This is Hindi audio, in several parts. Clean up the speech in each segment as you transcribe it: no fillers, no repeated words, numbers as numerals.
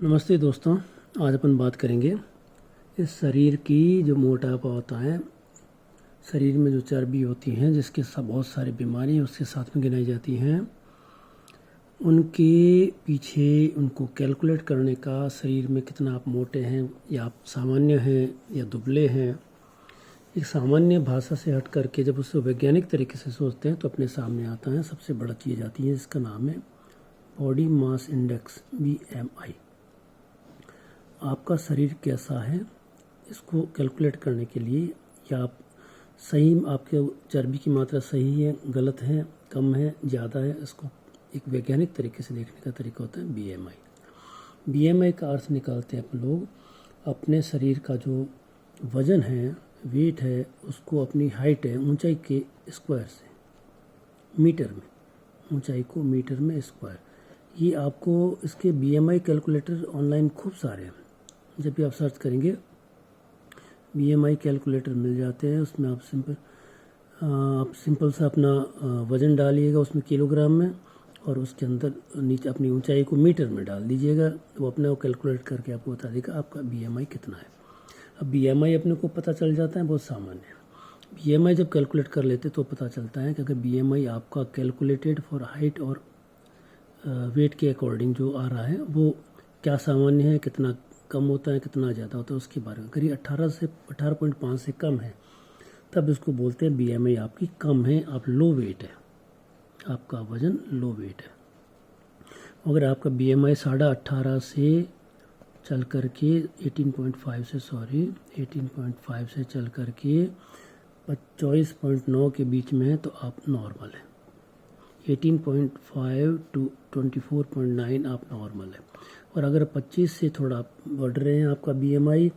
नमस्ते दोस्तों। आज अपन बात करेंगे इस शरीर की जो मोटापा होता है, शरीर में जो चर्बी होती हैं जिसके सब बहुत सारी बीमारी उसके साथ में गिनाई जाती हैं, उनके पीछे उनको कैलकुलेट करने का, शरीर में कितना आप मोटे हैं या आप सामान्य हैं या दुबले हैं, एक सामान्य भाषा से हट करके जब उसको वैज्ञानिक तरीके से सोचते हैं तो अपने सामने आता है सबसे बड़ा चीज़ आती है जिसका नाम है बॉडी मास इंडेक्स, BMI। आपका शरीर कैसा है इसको कैलकुलेट करने के लिए, या आप सही, आपके चर्बी की मात्रा सही है, गलत है, कम है, ज़्यादा है, इसको एक वैज्ञानिक तरीके से देखने का तरीका होता है BMI। BMI का अर्थ निकालते हैं अपन लोग अपने शरीर का जो वज़न है, वेट है, उसको अपनी हाइट है, ऊंचाई के स्क्वायर से, मीटर में, ऊंचाई को मीटर में स्क्वायर। ये आपको इसके BMI कैलकुलेटर ऑनलाइन खूब सारे हैं, जब भी आप सर्च करेंगे BMI कैलकुलेटर मिल जाते हैं। उसमें आप सिंपल सा अपना वज़न डालिएगा उसमें किलोग्राम में, और उसके अंदर नीचे अपनी ऊंचाई को मीटर में डाल दीजिएगा, वो अपने को कैलकुलेट करके आपको बता देगा आपका BMI कितना है। अब BMI अपने को पता चल जाता है, बहुत सामान्य है। BMI जब कैलकुलेट कर लेते तो पता चलता है कि अगर BMI आपका कैलकुलेटेड फॉर हाइट और वेट के अकॉर्डिंग जो आ रहा है वो क्या सामान्य है, कितना कम होता है, कितना ज़्यादा होता है, उसके बारे में। अगर ये 18.5 से कम है तब इसको बोलते हैं BMI आपकी कम है, आप लो वेट है, आपका वज़न लो वेट है। अगर आपका BMI 18.5 से चल कर के 18.5 से चल कर के 24.9 के बीच में है तो आप नॉर्मल है। 18.5 टू 24.9 आप नॉर्मल है। और अगर 25 से थोड़ा बढ़ रहे हैं आपका BMI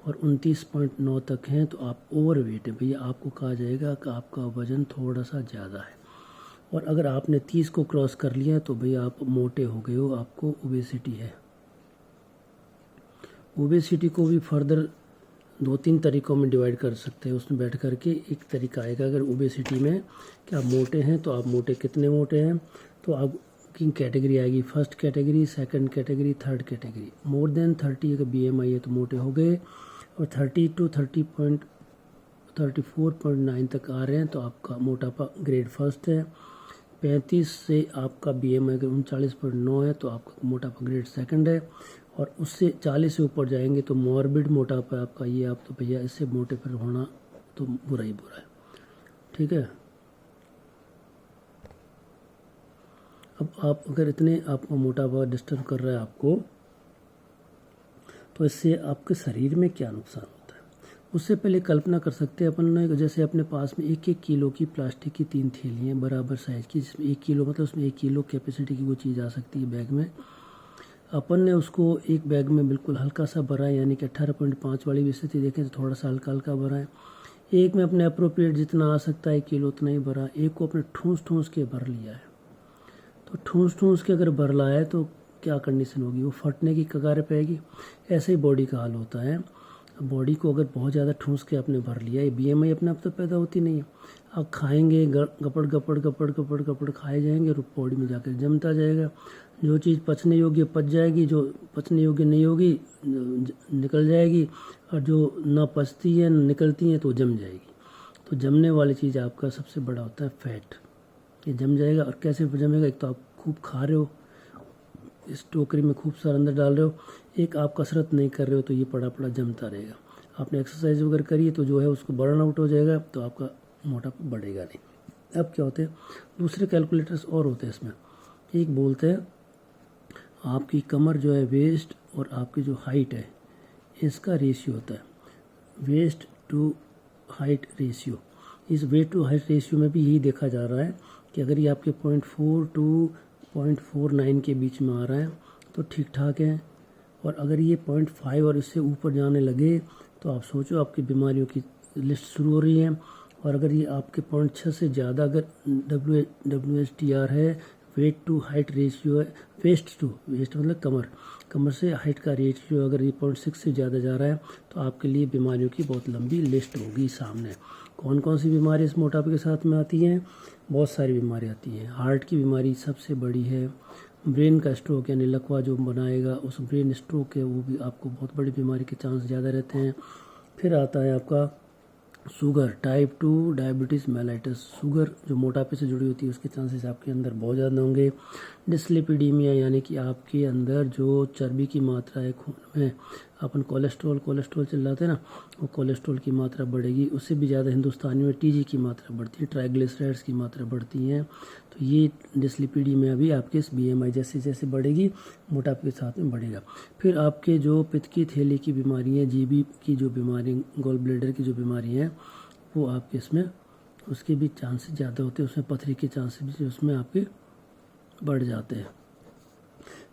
और 29.9 तक हैं तो आप ओवरवेट है भैया, आपको कहा जाएगा कि आपका वज़न थोड़ा सा ज़्यादा है। और अगर आपने 30 को क्रॉस कर लिया तो भैया आप मोटे हो गए हो, आपको ओबेसिटी है। ओबेसिटी को भी फर्दर 2-3 तरीक़ों में डिवाइड कर सकते हैं। उसमें बैठ कर के एक तरीका आएगा, अगर ओबेसिटी में कि आप मोटे हैं तो आप मोटे कितने मोटे हैं, तो आपकी कैटेगरी आएगी, first category, second category, third category. More than 30 अगर BMI है तो मोटे हो गए, और 30 टू 34.9 तक आ रहे हैं तो आपका मोटापा ग्रेड फर्स्ट है। 35 से आपका BMI अगर 39.9 है तो आपका मोटापा ग्रेड सेकंड है। और उससे 40 से ऊपर जाएंगे तो मॉर्बिड मोटापा आपका, ये आप तो भैया इससे मोटे फिर होना तो बुरा ही बुरा है, ठीक है। अब आप अगर इतने आपको मोटापा डिस्टर्ब कर रहा है आपको, तो इससे आपके शरीर में क्या नुकसान होता है उससे पहले कल्पना कर सकते हैं अपन ने। जैसे अपने पास में 1-1 किलो की प्लास्टिक की 3 थैलियाँ बराबर साइज़ की, जिसमें 1 किलो मतलब उसमें 1 किलो कैपेसिटी की वो चीज़ आ सकती है बैग में। अपन ने उसको एक बैग में बिल्कुल हल्का सा भरा है, यानी कि 18.5 वाली भी स्थिति देखें तो थोड़ा सा हल्का हल्का भरा है। एक में अपने अप्रोप्रिएट जितना आ सकता है 1 किलो उतना ही भरा, एक को अपने ठूंस के भर लिया है। तो ठूंस के अगर भर लाया है तो क्या कंडीशन होगी, वो फटने की कगार पे आएगी। ऐसे ही बॉडी का हाल होता है। बॉडी को अगर बहुत ज़्यादा ठूंस के आपने भर लिया, ये BMI अपने आप तो पैदा होती नहीं है। आप खाएंगे, गपड़ खाए जाएंगे और बॉडी में जाकर जमता जाएगा। जो चीज़ पचने योग्य पच जाएगी, जो पचने योग्य नहीं होगी निकल जाएगी, और जो ना पचती है ना निकलती है तो जम जाएगी। तो जमने वाली चीज़ आपका सबसे बड़ा होता है फैट। ये जम जाएगा। और कैसे जमेगा, एक तो आप खूब खा रहे हो, इस टोकरी में खूब सारा अंदर डाल रहे हो, एक आप कसरत नहीं कर रहे हो तो ये पड़ा पड़ा जमता रहेगा। आपने एक्सरसाइज वगैरह करी तो जो है उसको बर्न आउट हो जाएगा, तो आपका मोटापा बढ़ेगा नहीं। अब क्या होते हैं, दूसरे कैलकुलेटर्स और होते हैं इसमें। एक बोलते हैं आपकी कमर जो है, वेस्ट और आपकी जो हाइट है, इसका रेशियो होता है, वेस्ट टू हाइट रेशियो। इस वेट टू हाइट रेशियो में भी यही देखा जा रहा है कि अगर ये आपके 0.4 टू 0.49 के बीच में आ रहा है तो ठीक ठाक है। और अगर ये 0.5 और इससे ऊपर जाने लगे तो आप सोचो आपकी बीमारियों की लिस्ट शुरू हो रही है। और अगर ये आपके 0.6 से ज़्यादा अगर WHTR है, वेट टू हाइट रेशियो है, वेस्ट मतलब कमर से हाइट का रेशियो अगर ये 0.6 से ज़्यादा जा रहा है तो आपके लिए बीमारियों की बहुत लंबी लिस्ट होगी सामने। कौन कौन सी बीमारी इस मोटापे के साथ में आती हैं, बहुत सारी बीमारी आती हैं। हार्ट की बीमारी सबसे बड़ी है, ब्रेन का स्ट्रोक यानी लकवा जो बनाएगा उस ब्रेन स्ट्रोक है वो भी आपको बहुत बड़ी बीमारी के चांस ज़्यादा रहते हैं। फिर आता है आपका sugar, type 2 diabetes mellitus. Sugar जो मोटापे से जुड़ी होती है उसके चांसेस आपके अंदर बहुत ज़्यादा होंगे। डिस्लिपिडीमिया यानी कि आपके अंदर जो चर्बी की मात्रा है खून में, अपन कोलेस्ट्रॉल चिल्लाते हैं ना, वो कोलेस्ट्रॉल की मात्रा बढ़ेगी। उससे भी ज़्यादा हिंदुस्तानी में टीजी की मात्रा बढ़ती है, ट्राइग्लिसराइड्स की मात्रा बढ़ती है। तो ये डिस्लिपिडीमिया भी आपके इस बीएमआई जैसे जैसे बढ़ेगी मोटापे के साथ में बढ़ेगा। फिर आपके जो पित्त की थैली की बीमारी है, जीबी की जो बीमारी, गॉल ब्लैडर की जो बीमारी है, वो आपके इसमें उसके भी चांसेस ज़्यादा होते हैं, उसमें पथरी के चांसेस भी उसमें आपके बढ़ जाते हैं।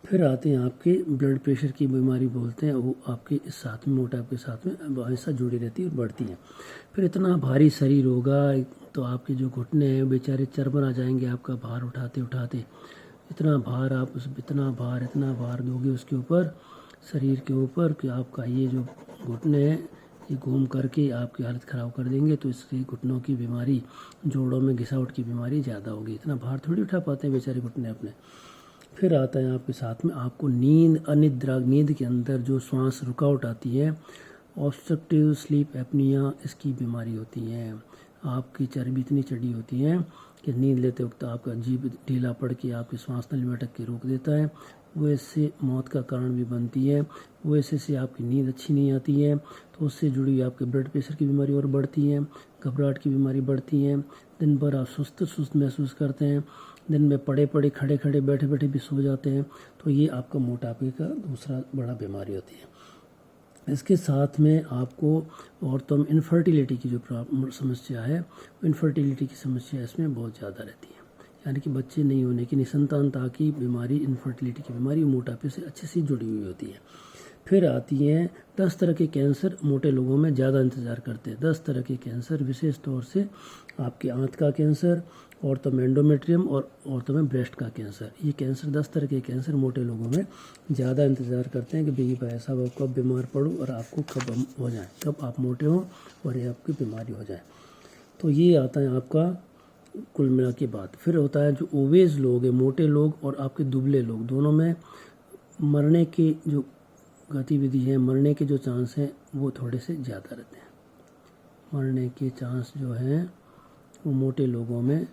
फिर आते हैं आपके ब्लड प्रेशर की बीमारी बोलते हैं, वो आपके इस साथ में मोटापे के साथ में हमेशा जुड़ी रहती है और बढ़ती है। फिर इतना भारी शरीर होगा तो आपके जो घुटने हैं बेचारे चरमरा जाएंगे आपका भार उठाते उठाते। इतना भार दोगे उसके ऊपर, शरीर के ऊपर, कि आपका ये जो घुटने हैं ये घूम करके आपकी हालत ख़राब कर देंगे। तो इससे घुटनों की बीमारी, जोड़ों में घिसावट की बीमारी ज़्यादा होगी। इतना भार थोड़ी उठा पाते हैं बेचारे घुटने अपने। फिर आता है आपके साथ में आपको नींद, अनिद्रा, नींद के अंदर जो श्वास रुकावट आती है, ऑब्स्ट्रक्टिव स्लीप एपनिया, इसकी बीमारी होती है। आपकी चर्बी इतनी चढ़ी होती है कि नींद लेते वक्त आपका जीभ ढीला पड़ के आपके श्वास नली में अटक के रोक देता है। वो इससे मौत का कारण भी बनती है। वो ऐसे से आपकी नींद अच्छी नहीं आती है, तो उससे जुड़ी आपके ब्लड प्रेशर की बीमारी और बढ़ती है, घबराहट की बीमारी बढ़ती है। दिन भर आप सुस्त महसूस करते हैं, दिन में पड़े खड़े बैठे भी सो जाते हैं। तो ये आपका मोटापे का दूसरा बड़ा बीमारी होती है। इसके साथ में आपको औरतों में इनफर्टिलिटी की जो समस्या है, इनफर्टिलिटी की समस्या इसमें बहुत ज़्यादा रहती है, यानी कि बच्चे नहीं होने की, निसंतानता की बीमारी, इनफर्टिलिटी की बीमारी मोटापे से अच्छे से जुड़ी हुई होती है। फिर आती हैं 10 तरह के कैंसर, मोटे लोगों में ज़्यादा इंतज़ार करते हैं। 10 तरह के कैंसर, विशेष तौर से आपके आंत का कैंसर, औरतों में एंडोमेट्रियम और औरतों में ब्रेस्ट का कैंसर। ये कैंसर, 10 तरह के कैंसर मोटे लोगों में ज़्यादा इंतज़ार करते हैं कि भाई साहब आप कब बीमार पड़ो और आपको कब हो जाए, कब आप मोटे हों और ये आपकी बीमारी हो जाए। तो ये आता है आपका कुल मिला के बाद। फिर होता है जो ओवेज लोग हैं, मोटे लोग, और आपके दुबले लोग, दोनों में मरने की जो गतिविधि है, मरने के जो चांस हैं वो थोड़े से ज़्यादा रहते हैं। मरने के चांस जो हैं वो मोटे लोगों में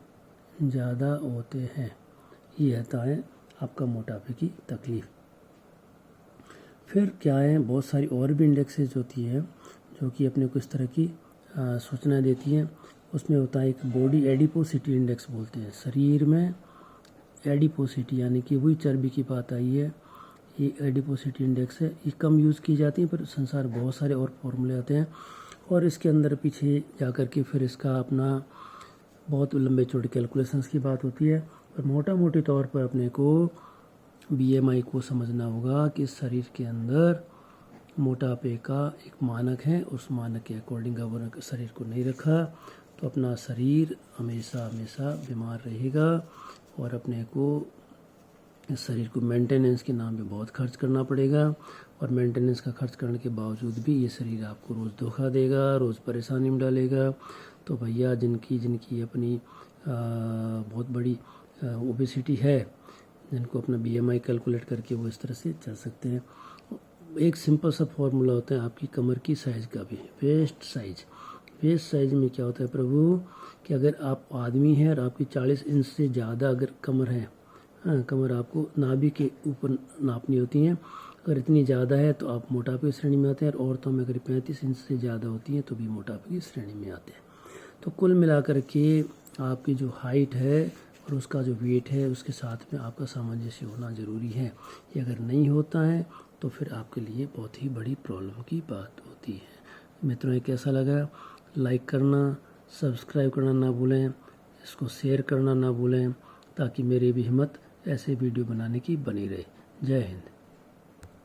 ज़्यादा होते हैं। ये रहता है आपका मोटापे की तकलीफ़। फिर क्या है, बहुत सारी और भी इंडेक्सेस होती है जो कि अपने को इस तरह की सूचना देती हैं। उसमें होता है एक बॉडी एडिपोसिटी इंडेक्स बोलते हैं, शरीर में एडिपोसिटी यानी कि वही चर्बी की बात आई है, ये एडिपोसिटी इंडेक्स है। ये कम यूज़ की जाती है, पर संसार बहुत सारे और फॉर्मूले आते हैं और इसके अंदर पीछे जा कर के फिर इसका अपना बहुत लंबे चौड़े कैलकुलेशंस की बात होती है। पर मोटे तौर पर अपने को बीएमआई को समझना होगा कि शरीर के अंदर मोटापे का एक मानक है, उस मानक के अकॉर्डिंग अगर शरीर को नहीं रखा तो अपना शरीर हमेशा बीमार रहेगा और अपने को इस शरीर को मेंटेनेंस के नाम पे बहुत खर्च करना पड़ेगा। और मेंटेनेंस का खर्च करने के बावजूद भी ये शरीर आपको रोज़ धोखा देगा, रोज़ परेशानी में डालेगा। तो भैया जिनकी अपनी बहुत बड़ी ओबेसिटी है, जिनको अपना बीएमआई कैलकुलेट करके वो इस तरह से चल सकते हैं। एक सिंपल सा फॉर्मूला होता है आपकी कमर की साइज़ का भी, वेस्ट साइज़ में क्या होता है प्रभु, कि अगर आप आदमी हैं और आपकी 40 इंच से ज़्यादा अगर कमर है, कमर आपको नाभि के ऊपर नापनी होती है, अगर इतनी ज़्यादा है तो आप मोटापे की श्रेणी में आते हैं। और औरतों में अगर 35 इंच से ज़्यादा होती हैं तो भी मोटापे की श्रेणी में आते हैं। तो कुल मिलाकर के आपकी जो हाइट है और उसका जो वेट है उसके साथ में आपका सामंजस्य होना ज़रूरी है। ये अगर नहीं होता है तो फिर आपके लिए बहुत ही बड़ी प्रॉब्लम की बात होती है। मित्रों, ये कैसा लगा, लाइक करना, सब्सक्राइब करना ना भूलें, इसको शेयर करना ना भूलें, ताकि मेरी भी हिम्मत ऐसे वीडियो बनाने की बनी रहे। जय हिंद।